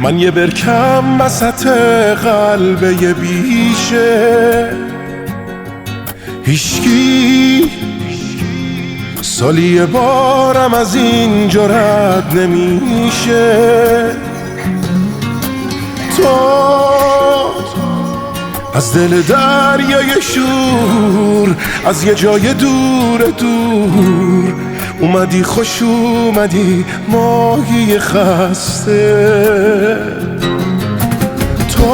من یه برکم وسط قلب یه بیشه، هیچکی سالی یه بارم از اینجا رد نمیشه. تو از دل دریای شور، از یه جای دور دور اومدی، خوش اومدی ماهی خسته. تو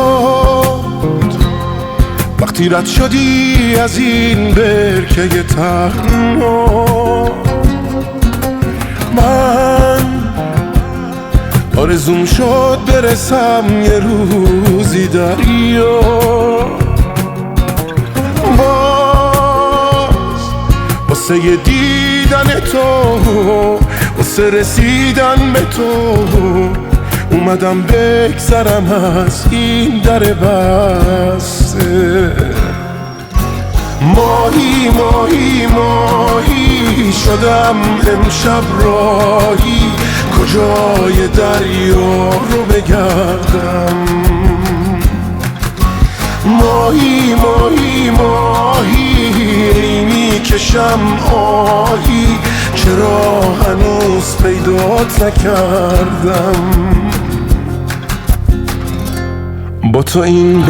وقتی رد شدی از این برکه تنها، من آرزوم شد برسم یه روزی دریا. باز واسه دیدن تو، واسه رسیدن به تو اومدم بگذرم از این در بسته. ماهی ماهی ماهی شدم امشب راهی، کجای دریا رو بگردم. ماهی ماهی ماهی میکشم آهی، چرا هنوز پیدات نکردم. با تو این